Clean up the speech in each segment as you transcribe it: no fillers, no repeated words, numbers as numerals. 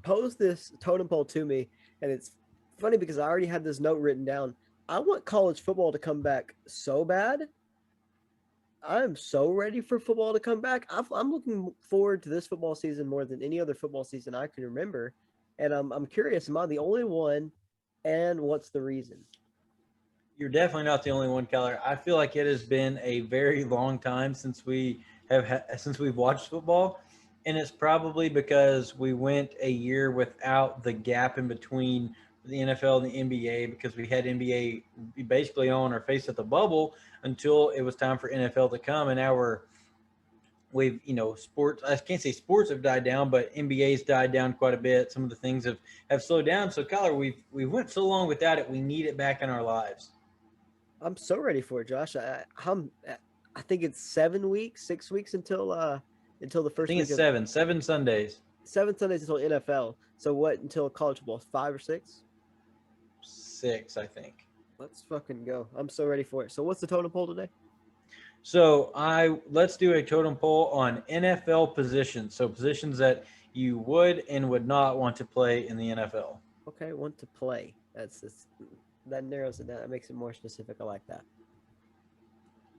posed this totem pole to me, and it's funny because I already had this note written down. I want college football to come back so bad. I'm so ready for football to come back. I'm looking forward to this football season more than any other football season I can remember, and I'm curious. Am I the only one? And what's the reason? You're definitely not the only one, Keller. I feel like it has been a very long time since since we've watched football, and it's probably because we went a year without the gap in between the NFL and the NBA because we had NBA basically on our face at the bubble until it was time for NFL to come, and now we've sports. I can't say sports have died down, but NBA's died down quite a bit. Some of the things have slowed down. So, Kyler, we went so long without it. We need it back in our lives. I'm so ready for it, Josh. I think it's 7 weeks, 6 weeks until the I first think week it's of seven Sundays, 7 Sundays until NFL. So what until college football? 5 or 6? six, I think. Let's fucking go. I'm so ready for it. So what's the totem pole today? So let's do a totem pole on NFL positions. So positions that you would and would not want to play in the NFL. Okay, want to play. That narrows it down. That makes it more specific. I like that.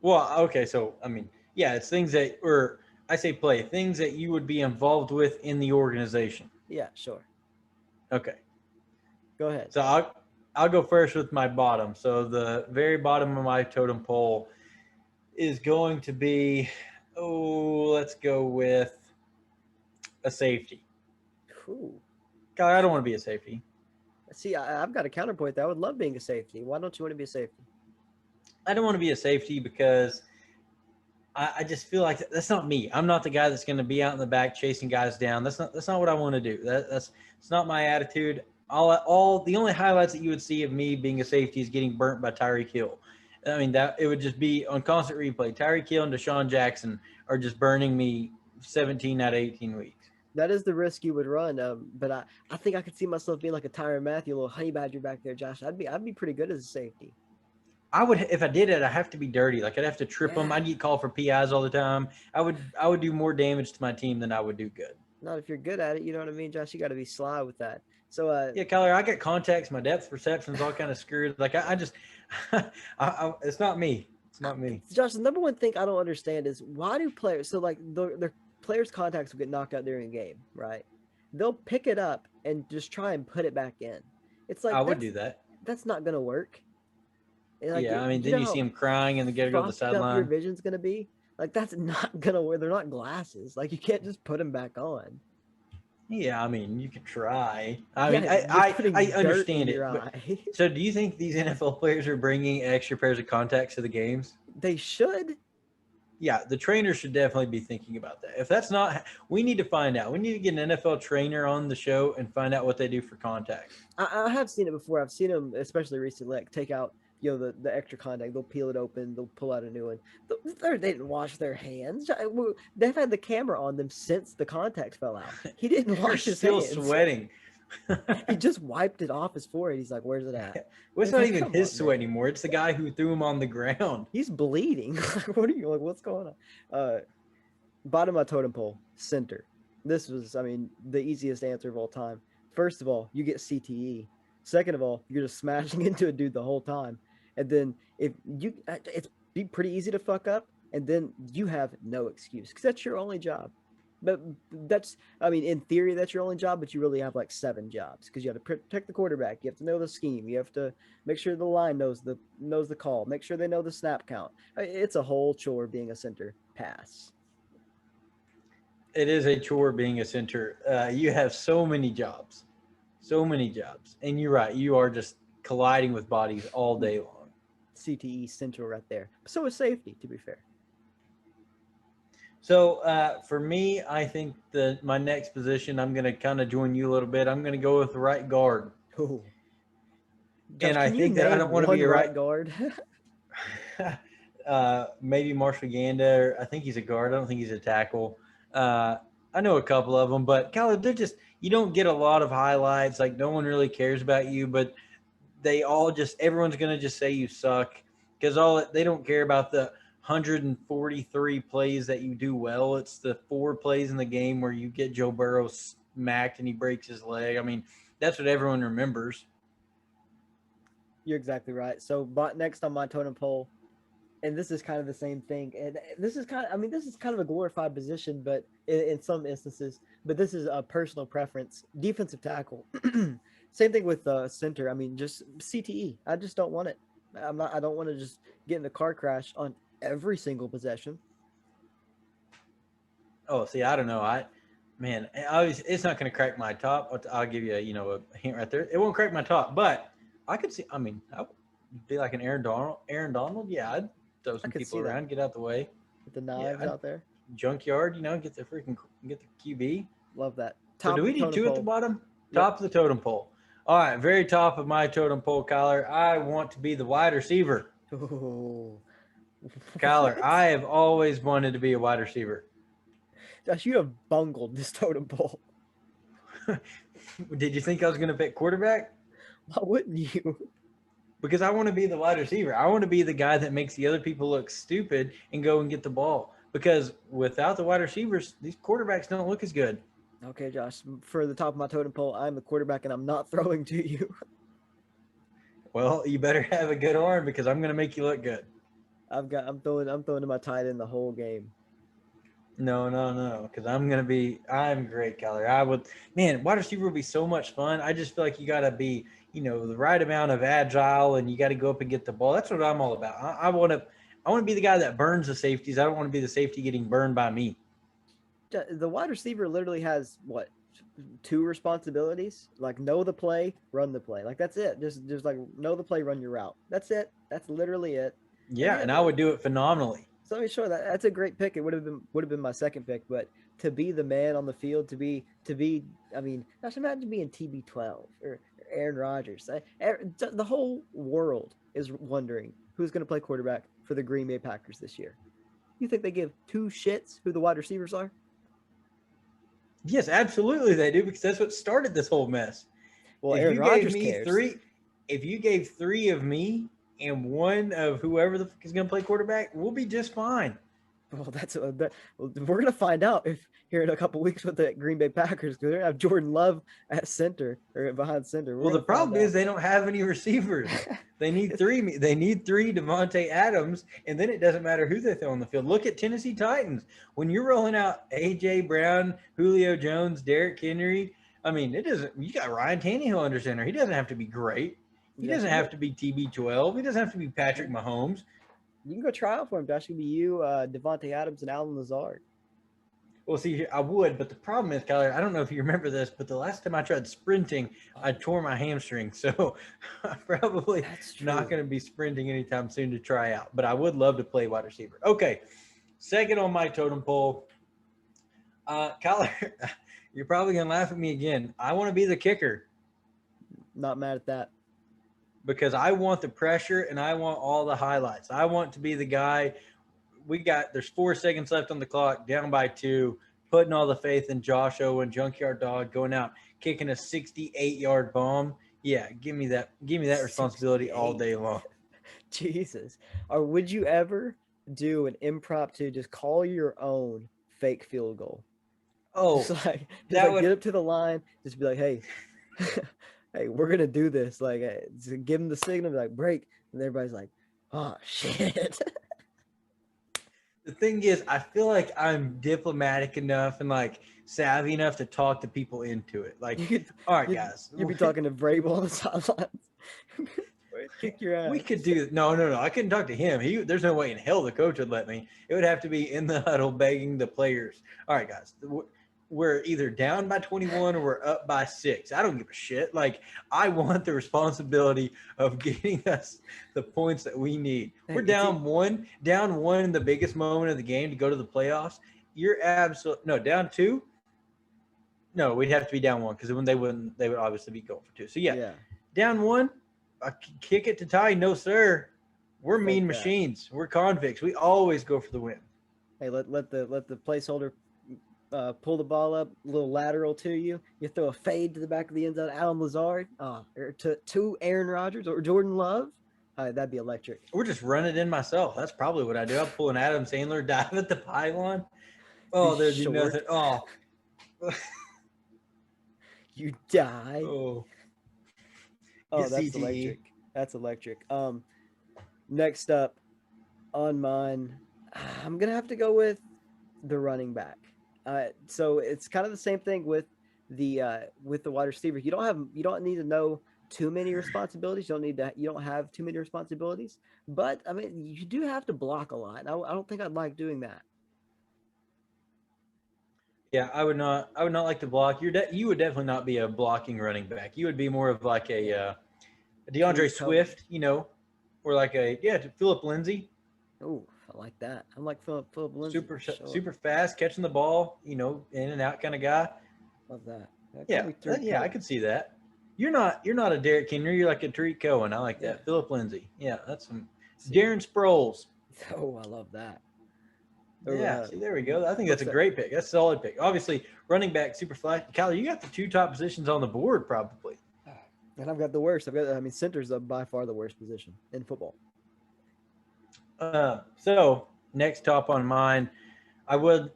Well, okay, so I mean, yeah, it's things that, or I say play, things that you would be involved with in the organization. Yeah, sure. Okay. Go ahead. So I'll go first with my bottom. So the very bottom of my totem pole is going to be, let's go with a safety. Cool. God, I don't want to be a safety. See, I've got a counterpoint there. I would love being a safety. Why don't you want to be a safety? I don't want to be a safety because I just feel like that's not me. I'm not the guy that's going to be out in the back chasing guys down. That's not what I want to do. That's it's not my attitude. All the only highlights that you would see of me being a safety is getting burnt by Tyreek Hill. I mean, that it would just be on constant replay. Tyreek Hill and Deshaun Jackson are just burning me 17 out of 18 weeks. That is the risk you would run. But I think I could see myself being like a Tyrann Matthew, a little honey badger back there, Josh. I'd be pretty good as a safety. I would, if I did it, I have to be dirty. Like I'd have to trip them. Yeah. I'd get called for PIs all the time. I would do more damage to my team than I would do good. Not if you're good at it, you know what I mean, Josh? You got to be sly with that. So, Yeah, Kyler, I get contacts. My depth perception's all kind of screwed. Like I just, it's not me. It's not me. Josh, the number one thing I don't understand is why do players, so like their players' contacts will get knocked out during a game, right? They'll pick it up and just try and put it back in. It's like, I would do that. that's not going to work. And like, Yeah, I mean, you then know you see how him crying and they got to go to the fucked up your sideline. vision's going to be? Like, that's not going to work. They're not glasses. Like, you can't just put them back on. Yeah, I mean, you could try. I Yeah, mean, you're putting I dirt understand in it. your But, eye. so, do you think these NFL players are bringing extra pairs of contacts to the games? They should. Yeah, the trainer should definitely be thinking about that. If that's not, we need to find out. We need to get an NFL trainer on the show and find out what they do for contacts. I have seen it before. I've seen them, especially recently, like take out, the extra contact. They'll peel it open. They'll pull out a new one. They didn't wash their hands. They've had the camera on them since the contact fell out. He didn't They're wash his still hands. sweating. He just wiped it off his forehead. He's like, "Where's it at?" Well, it's Like, not even come his on, sweat man. anymore. It's the guy who threw him on the ground. He's bleeding. What are you like? What's going on? Bottom of my totem pole, center. This was, I mean, the easiest answer of all time. First of all, you get CTE. Second of all, you're just smashing into a dude the whole time. And then it's be pretty easy to fuck up. And then you have no excuse because that's your only job. But I mean, in theory, that's your only job, but you really have like 7 jobs because you have to protect the quarterback. You have to know the scheme. You have to make sure the line knows the call. Make sure they know the snap count. It's a whole chore being a center. Pass. It is a chore being a center. You have so many jobs, and you're right. You are just colliding with bodies all day long. CTE central right there. So is safety, to be fair. So for me, I think my next position, I'm going to kind of join you a little bit. I'm going to go with right guard, Oh, Josh, and I can you think that I name don't want to one be a right guard? maybe Marshall Ganda. I think he's a guard. I don't think he's a tackle. I know a couple of them, but Kyle, they're just you don't get a lot of highlights. Like no one really cares about you, but they all just everyone's going to just say you suck because they don't care about the 143 plays that you do well. It's the 4 plays in the game where you get Joe Burrow smacked and he breaks his leg. I mean, that's what everyone remembers. You're exactly right. So, but next on my totem pole, and this is kind of the same thing. And this is kind of, I mean, this is kind of a glorified position, but in some instances, but this is a personal preference. Defensive tackle. Same thing with center. I mean, just CTE. I just don't want it. I don't want to just get in a car crash on every single possession. Oh, see, I don't know. Man, it's not going to crack my top. I'll give you a hint right there. It won't crack my top, but I could see. I mean, I would be like an Aaron Donald. Aaron Donald, yeah, I'd throw some people around, get out the way. With the knives out there. Junkyard, get the QB. Love that. So do we need two at the bottom? Top of the totem pole. All right, very top of my totem pole, Kyler. I want to be the wide receiver. Oh. Kyler, I have always wanted to be a wide receiver. Josh, you have bungled this totem pole. Did you think I was going to pick quarterback? Why wouldn't you? Because I want to be the wide receiver. I want to be the guy that makes the other people look stupid and go and get the ball. Because without the wide receivers, these quarterbacks don't look as good. Okay, Josh. For the top of my totem pole, I'm the quarterback, and I'm not throwing to you. Well, you better have a good arm because I'm going to make you look good. I'm throwing to my tight end the whole game. No, because I'm great, Kyler. Wide receiver would be so much fun. I just feel like you got to be, the right amount of agile, and you got to go up and get the ball. That's what I'm all about. I want to be the guy that burns the safeties. I don't want to be the safety getting burned by me. The wide receiver literally has what, 2 responsibilities? Like know the play, run the play. Like that's it. Just like know the play, run your route. That's it. That's literally it. Yeah, and I would do it phenomenally. So let me show that's a great pick. It would have been my second pick, but to be the man on the field, to be, I mean, gosh, imagine being TB12 or Aaron Rodgers. The whole world is wondering who's going to play quarterback for the Green Bay Packers this year. You think they give 2 shits who the wide receivers are? Yes, absolutely they do, because that's what started this whole mess. Well, Aaron Rodgers cares. If you gave 3 of me and 1 of whoever the fuck is going to play quarterback, we'll be just fine. Well, we're going to find out if here in a couple weeks with the Green Bay Packers, because they're going to have Jordan Love at center or behind center. Well, the problem is they don't have any receivers. They need 3. They need 3 Devontae Adams, and then it doesn't matter who they throw on the field. Look at Tennessee Titans. When you're rolling out A.J. Brown, Julio Jones, Derrick Henry, I mean, you got Ryan Tannehill under center. He doesn't have to be great. He doesn't have to be TB12. He doesn't have to be Patrick Mahomes. You can go try out for him. Josh. It can be you, Devontae Adams, and Allen Lazard. Well, see, I would, but the problem is, Kyler, I don't know if you remember this, but the last time I tried sprinting, I tore my hamstring. So I'm probably not going to be sprinting anytime soon to try out. But I would love to play wide receiver. Okay, second on my totem pole. Kyler, you're probably going to laugh at me again. I want to be the kicker. Not mad at that. Because I want the pressure and I want all the highlights. I want to be the guy. There's 4 seconds left on the clock, down by 2, putting all the faith in Josh Owen, Junkyard Dog, going out, kicking a 68-yard bomb. Yeah, give me that responsibility all day long. Jesus. Or would you ever do an impromptu, just call your own fake field goal? Oh, get up to the line, just be like, hey, hey, we're going to do this. Like, give them the signal, like, break. And everybody's like, oh, shit. The thing is, I feel like I'm diplomatic enough and, like, savvy enough to talk the people into it. Like, all right, guys. You'd be talking to Vrabel on the sidelines. Kick your ass. We could do – no. I couldn't talk to him. There's no way in hell the coach would let me. It would have to be in the huddle begging the players. All right, guys. We're either down by 21 or we're up by 6. I don't give a shit. Like, I want the responsibility of getting us the points that we need. We're down one in the biggest moment of the game to go to the playoffs. Down 2. No, we'd have to be down 1 because when they would obviously be going for 2. So yeah. Down 1, I kick it to tie. No, sir. We're mean machines. We're convicts. We always go for the win. Hey, let the placeholder pull the ball up, a little lateral to you. You throw a fade to the back of the end zone, Allen Lazard, or to Aaron Rodgers or Jordan Love. That'd be electric. Or just run it in myself. That's probably what I do. I'll pull an Adam Sandler, dive at the pylon. Oh, there's nothing. Oh. You die. Oh, Oh, get that's CTE. electric. That's electric. Next up on mine, I'm gonna have to go with the running back. So it's kind of the same thing with the wide receiver. You don't need to know too many responsibilities. You don't have too many responsibilities. But I mean, you do have to block a lot. I don't think I'd like doing that. Yeah, I would not. I would not like to block. You would definitely not be a blocking running back. You would be more of like a DeAndre Tariq Cohen. Swift, or like Philip Lindsay, Oh, I like that. I'm like Philip Lindsay super for sure. super fast, catching the ball, in and out kind of guy. Love that. Call Yeah, me Tariq yeah, I Cohen. could see that. You're not a Derrick Henry. You're like a Tariq Cohen. I like Yeah. that. Philip Lindsay. Yeah, that's some See. Darren Sproles. Oh, I love that. Or Yeah, see, there we go. I think that's what's a that? great pick. That's a solid pick. Obviously, running back, super flash. Kyler, you got the two top positions on the board, probably. And I've got the worst. I mean, center's by far the worst position in football. So next top on mine, I was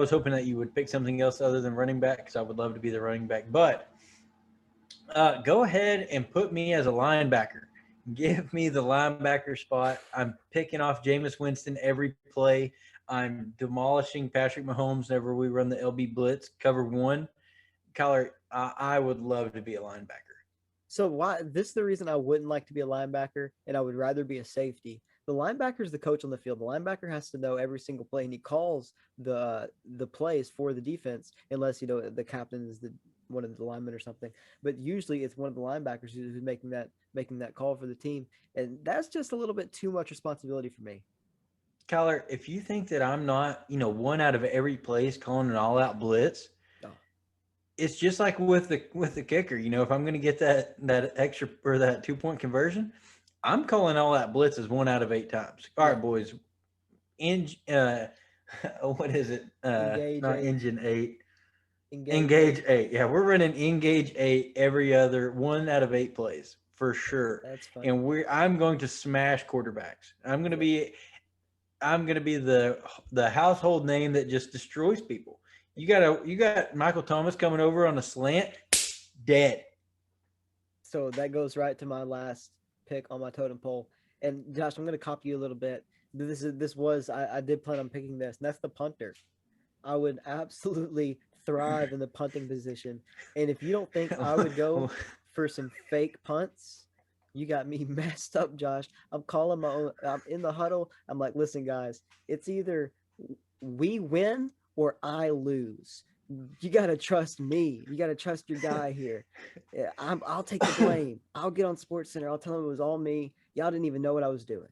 hoping that you would pick something else other than running back because I would love to be the running back. But go ahead and put me as a linebacker. Give me the linebacker spot. I'm picking off Jameis Winston every play. I'm demolishing Patrick Mahomes whenever we run the LB blitz cover one. Kyler, I would love to be a linebacker. So why this is the reason I wouldn't like to be a linebacker and I would rather be a safety. The linebacker is the coach on the field. The linebacker has to know every single play and he calls the plays for the defense unless the captain is the one of the linemen or something. But usually it's one of the linebackers who's making that call for the team. And that's just a little bit too much responsibility for me. Kyler, if you think that I'm not, one out of every place calling an all-out blitz, Oh, it's just like with the kicker. If I'm going to get that extra or that 2 point conversion, I'm calling all that blitzes 1 out of 8 times. All yeah. right, boys. In what is it? Engage Not eight. engine eight. Engage Engage eight. eight. Yeah, we're running engage eight every other 1 out of 8 plays for sure. That's funny. And I'm going to smash quarterbacks. Yeah. I'm gonna be the household name that just destroys people. You got Michael Thomas coming over on a slant, dead. So that goes right to my last pick on my totem pole. And Josh, I'm going to copy you a little bit. I did plan on picking this, and that's the punter. I would absolutely thrive in the punting position. And if you don't think I would go for some fake punts, you got me messed up, Josh. I'm calling my own. I'm in the huddle. I'm like, listen, guys, it's either we win or I lose. You gotta trust me. You gotta trust your guy here. Yeah, I'll take the blame. I'll get on Sports Center. I'll tell them it was all me. Y'all didn't even know what I was doing.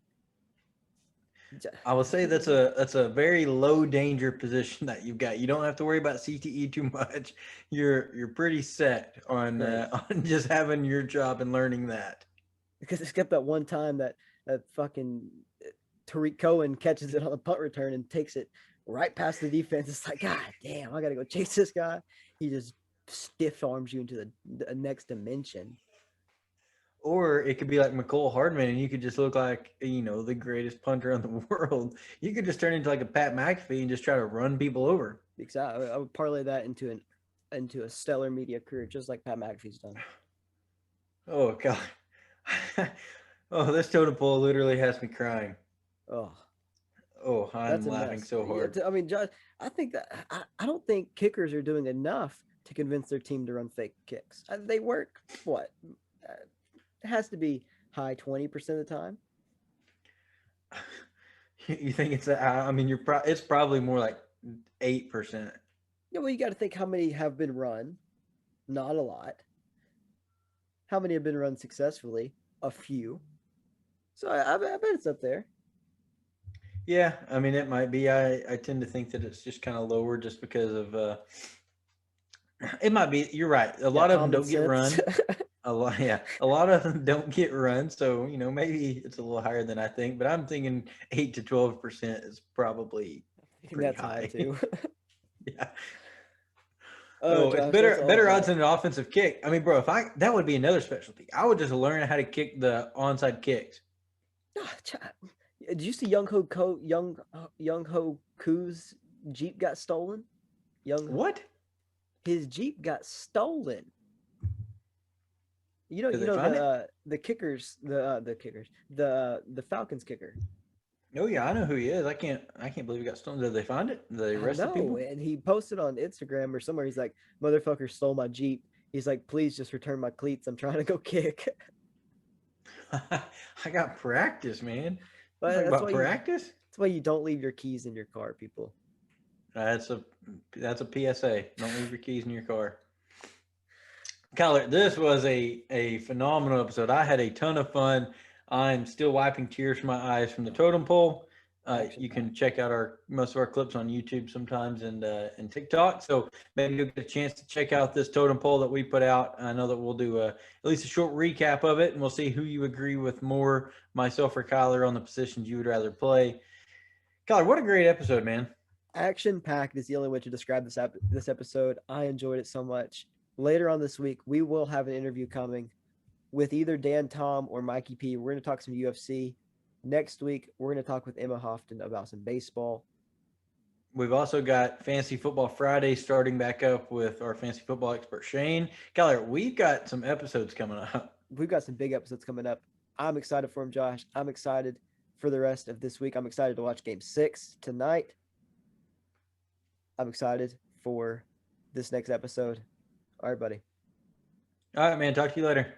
I will say that's a very low danger position that you've got. You don't have to worry about CTE too much. You're pretty set on Great. on just having your job and learning that. Because it's kept that one time that fucking Tariq Cohen catches it on the punt return and takes it right past the defense. It's like, God damn, I gotta go chase this guy. He just stiff arms you into the next dimension. Or it could be like McCole Hardman, and you could just look like the greatest punter in the world. You could just turn into like a Pat McAfee and just try to run people over. Because I would parlay that into a stellar media career, just like Pat McAfee's done. Oh God. Oh, this totem pole literally has me crying. Oh, Oh, that's I'm a laughing mess. so hard. I mean, Josh, I think I don't think kickers are doing enough to convince their team to run fake kicks. They work what? It has to be high 20% of the time. You think it's I mean, it's probably more like 8%. Yeah, well, you got to think how many have been run. Not a lot. How many have been run successfully? A few. So I bet it's up there. Yeah, I mean, it might be. I tend to think that it's just kind of lower just because of it might be. You're right. A Yeah, lot of them common don't get sense. run. A lot, yeah. A lot of them don't get run. So maybe it's a little higher than I think. But I'm thinking 8 to 12% is probably I think pretty that's high high. too. Yeah. Oh, Oh, it's Josh, that's all I better odds got. than an offensive kick. I mean, bro, if that would be another specialty. I would just learn how to kick the onside kicks. Ah, did you see Young Ho Koo's Jeep got stolen? Young What? His Jeep got stolen. Did they find it? The kickers, the Falcons kicker. Oh yeah, I know who he is. I can't believe he got stolen. Did they find it? Did they I arrest the know, people? and he posted on Instagram or somewhere. He's like, "Motherfucker stole my Jeep." He's like, "Please just return my cleats. I'm trying to go kick." I got practice, man. You But talking about practice? that's why you don't leave your keys in your car, people. That's a that's a PSA. Don't leave your keys in your car. Kyler, this was a phenomenal episode. I had a ton of fun. I'm still wiping tears from my eyes from the totem pole. Action You can packed. check out our most of our clips on YouTube sometimes and TikTok. So maybe you'll get a chance to check out this totem pole that we put out. I know that we'll do at least a short recap of it, and we'll see who you agree with more, myself or Kyler, on the positions you would rather play. Kyler, what a great episode, man. Action packed is the only way to describe this episode. I enjoyed it so much. Later on this week, we will have an interview coming with either Dan Tom or Mikey P. We're going to talk some UFC. Next week, we're going to talk with Emma Hofton about some baseball. We've also got Fantasy Football Friday starting back up with our fantasy football expert Shane. Kyler, we've got some episodes coming up. We've got some big episodes coming up. I'm excited for him, Josh. I'm excited for the rest of this week. I'm excited to watch Game 6 tonight. I'm excited for this next episode. All right, buddy. All right, man. Talk to you later.